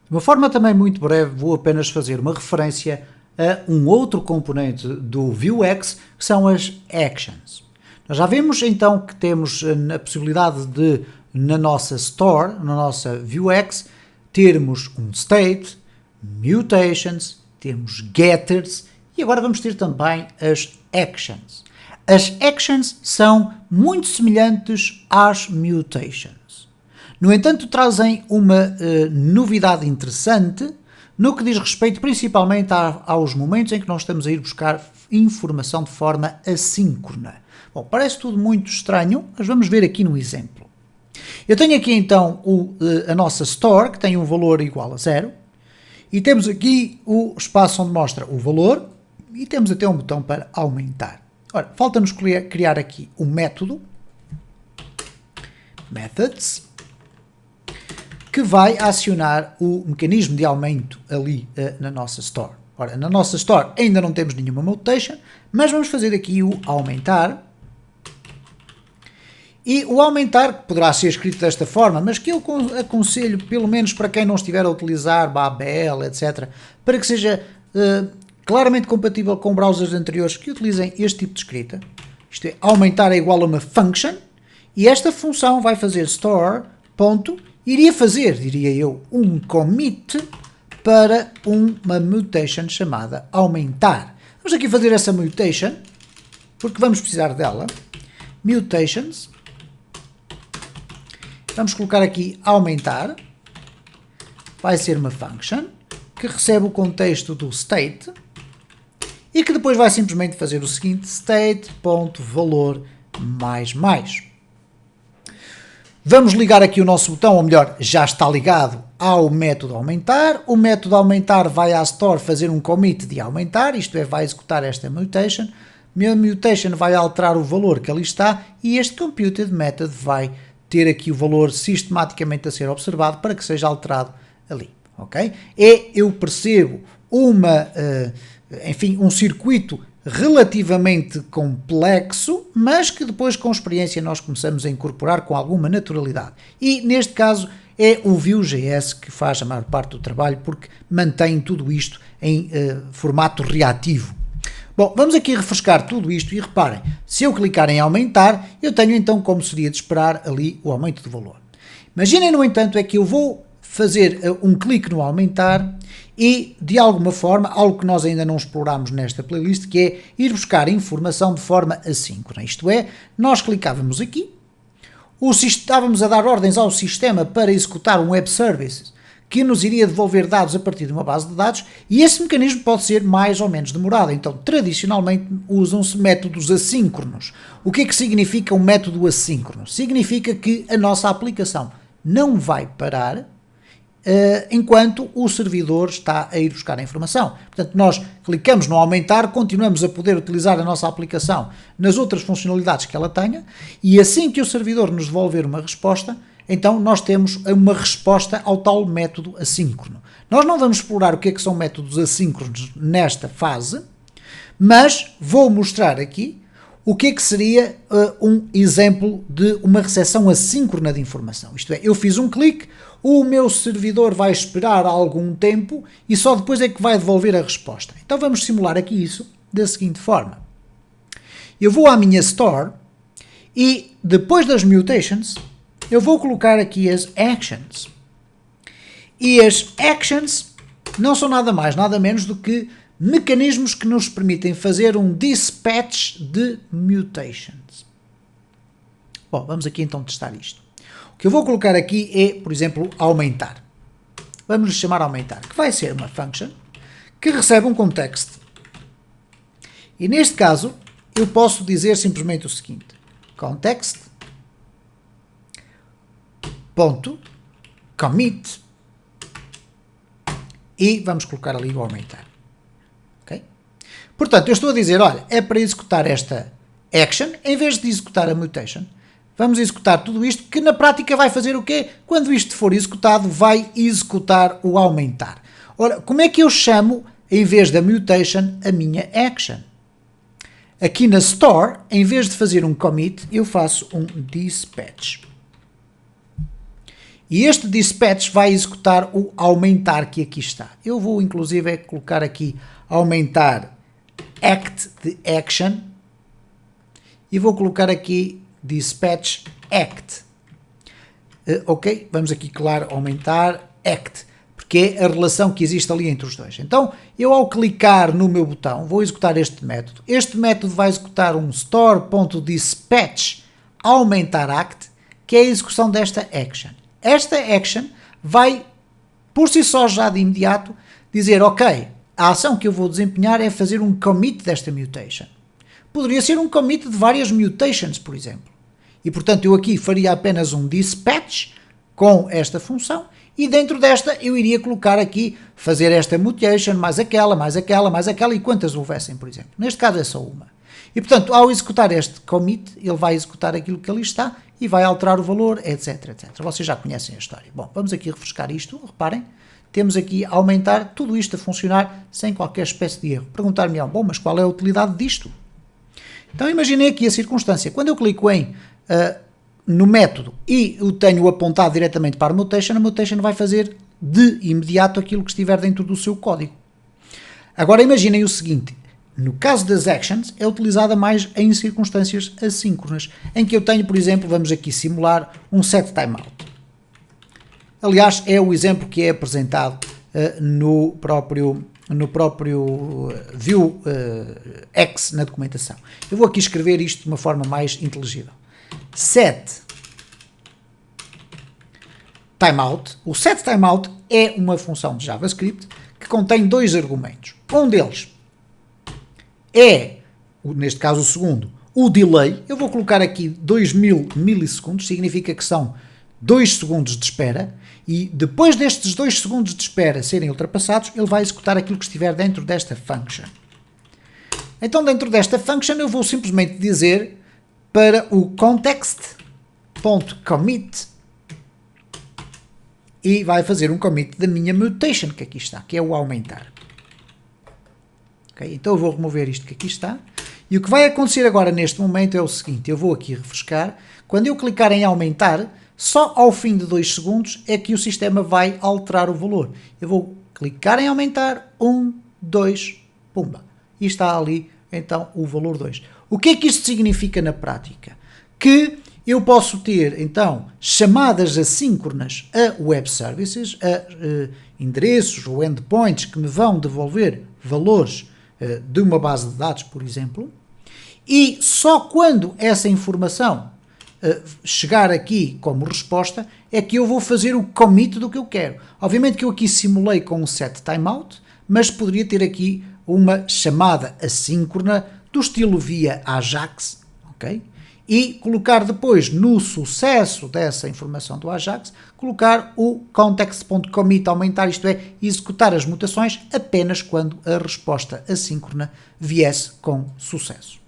De uma forma também muito breve, vou apenas fazer uma referência a um outro componente do Vuex, que são as Actions. Nós já vimos então que temos a possibilidade de, na nossa Store, na nossa Vuex, termos um State, Mutations, temos Getters e agora vamos ter também as Actions. As Actions são muito semelhantes às Mutations. No entanto, trazem uma novidade interessante no que diz respeito principalmente aos momentos em que nós estamos a ir buscar informação de forma assíncrona. Bom, parece tudo muito estranho, mas vamos ver aqui no exemplo. Eu tenho aqui então a nossa Store, que tem um valor igual a 0, e temos aqui o espaço onde mostra o valor, e temos até um botão para aumentar. Ora, falta-nos criar aqui um método, Methods, que vai acionar o mecanismo de aumento ali na nossa Store. Ora, na nossa Store ainda não temos nenhuma mutation, mas vamos fazer aqui o aumentar. E o aumentar, que poderá ser escrito desta forma, mas que eu aconselho, pelo menos para quem não estiver a utilizar Babel, etc., para que seja claramente compatível com browsers anteriores que utilizem este tipo de escrita. Isto é, aumentar é igual a uma function, e esta função vai fazer store, ponto, iria fazer, diria eu, um commit para uma mutation chamada aumentar. Vamos aqui fazer essa mutation, porque vamos precisar dela. Mutations. Vamos colocar aqui aumentar. Vai ser uma function que recebe o contexto do state e que depois vai simplesmente fazer o seguinte, state.valor mais. Vamos ligar aqui o nosso botão, ou melhor, já está ligado ao método aumentar. O método aumentar vai à store fazer um commit de aumentar, isto é, vai executar esta mutation. A mutation vai alterar o valor que ali está e este computed method vai ter aqui o valor sistematicamente a ser observado para que seja alterado ali, ok? Eu percebo um circuito relativamente complexo, mas que depois com experiência nós começamos a incorporar com alguma naturalidade. E neste caso é o Vue.js que faz a maior parte do trabalho porque mantém tudo isto em formato reativo. Bom, vamos aqui refrescar tudo isto e reparem, se eu clicar em aumentar, eu tenho então, como seria de esperar, ali o aumento do valor. Imaginem, no entanto, é que eu vou fazer um clique no aumentar e, de alguma forma, algo que nós ainda não exploramos nesta playlist, que é ir buscar informação de forma assíncrona. Isto é, nós clicávamos aqui, estávamos a dar ordens ao sistema para executar um web service que nos iria devolver dados a partir de uma base de dados e esse mecanismo pode ser mais ou menos demorado. Então, tradicionalmente, usam-se métodos assíncronos. O que é que significa um método assíncrono? Significa que a nossa aplicação não vai parar enquanto o servidor está a ir buscar a informação. Portanto, nós clicamos no aumentar, continuamos a poder utilizar a nossa aplicação nas outras funcionalidades que ela tenha e assim que o servidor nos devolver uma resposta, então nós temos uma resposta ao tal método assíncrono. Nós não vamos explorar o que é que são métodos assíncronos nesta fase, mas vou mostrar aqui o que é que seria um exemplo de uma recepção assíncrona de informação. Isto é, eu fiz um clique, o meu servidor vai esperar algum tempo e só depois é que vai devolver a resposta. Então vamos simular aqui isso da seguinte forma. Eu vou à minha Store e depois das mutations eu vou colocar aqui as actions. E as actions não são nada mais, nada menos do que mecanismos que nos permitem fazer um dispatch de mutations. Bom, vamos aqui então testar isto. O que eu vou colocar aqui é, por exemplo, aumentar. Vamos chamar aumentar, que vai ser uma function que recebe um context. E neste caso, eu posso dizer simplesmente o seguinte, context, ponto, commit, e vamos colocar ali o aumentar. Okay? Portanto, eu estou a dizer, olha, é para executar esta action, em vez de executar a mutation, vamos executar tudo isto, que na prática vai fazer o quê? Quando isto for executado, vai executar o aumentar. Ora, como é que eu chamo, em vez da mutation, a minha action? Aqui na Store, em vez de fazer um commit, eu faço um dispatch. E este dispatch vai executar o aumentar que aqui está. Eu vou inclusive colocar aqui aumentar act de action e vou colocar aqui dispatch act. Ok, vamos aqui, claro, aumentar act, porque é a relação que existe ali entre os dois. Então, eu ao clicar no meu botão, vou executar este método. Este método vai executar um store.dispatch aumentar act, que é a execução desta action. Esta action vai, por si só, já de imediato, dizer, ok, a ação que eu vou desempenhar é fazer um commit desta mutation. Poderia ser um commit de várias mutations, por exemplo. E, portanto, eu aqui faria apenas um dispatch com esta função e dentro desta eu iria colocar aqui, fazer esta mutation, mais aquela, mais aquela, mais aquela e quantas houvessem, por exemplo. Neste caso é só uma. E, portanto, ao executar este commit, ele vai executar aquilo que ali está e vai alterar o valor, etc, etc. Vocês já conhecem a história. Bom, vamos aqui refrescar isto. Reparem, temos aqui a aumentar tudo isto a funcionar sem qualquer espécie de erro. Perguntar-me, bom, mas qual é a utilidade disto? Então, imaginei aqui a circunstância. Quando eu clico no método e o tenho apontado diretamente para a mutation vai fazer de imediato aquilo que estiver dentro do seu código. Agora, imaginem o seguinte. No caso das actions, é utilizada mais em circunstâncias assíncronas, em que eu tenho, por exemplo, vamos aqui simular um set timeout. Aliás, é o exemplo que é apresentado no próprio Vue X na documentação. Eu vou aqui escrever isto de uma forma mais inteligível. Set timeout. O set timeout é uma função de JavaScript que contém dois argumentos. Um deles é, neste caso o segundo, o delay. Eu vou colocar aqui 2000 milissegundos, significa que são 2 segundos de espera, e depois destes 2 segundos de espera serem ultrapassados, ele vai executar aquilo que estiver dentro desta function. Então, dentro desta function, eu vou simplesmente dizer para o context.commit e vai fazer um commit da minha mutation, que aqui está, que é o aumentar. Okay? Então eu vou remover isto que aqui está. E o que vai acontecer agora neste momento é o seguinte, eu vou aqui refrescar. Quando eu clicar em aumentar, só ao fim de 2 segundos é que o sistema vai alterar o valor. Eu vou clicar em aumentar, 1, 2, pumba. E está ali, então, o valor 2. O que é que isto significa na prática? Que eu posso ter, então, chamadas assíncronas a web services, a endereços ou endpoints que me vão devolver valores de uma base de dados, por exemplo, e só quando essa informação chegar aqui como resposta é que eu vou fazer o commit do que eu quero. Obviamente que eu aqui simulei com um set timeout, mas poderia ter aqui uma chamada assíncrona do estilo via Ajax, ok? E colocar depois no sucesso dessa informação do Ajax, colocar o context.commit, aumentar, isto é, executar as mutações apenas quando a resposta assíncrona viesse com sucesso.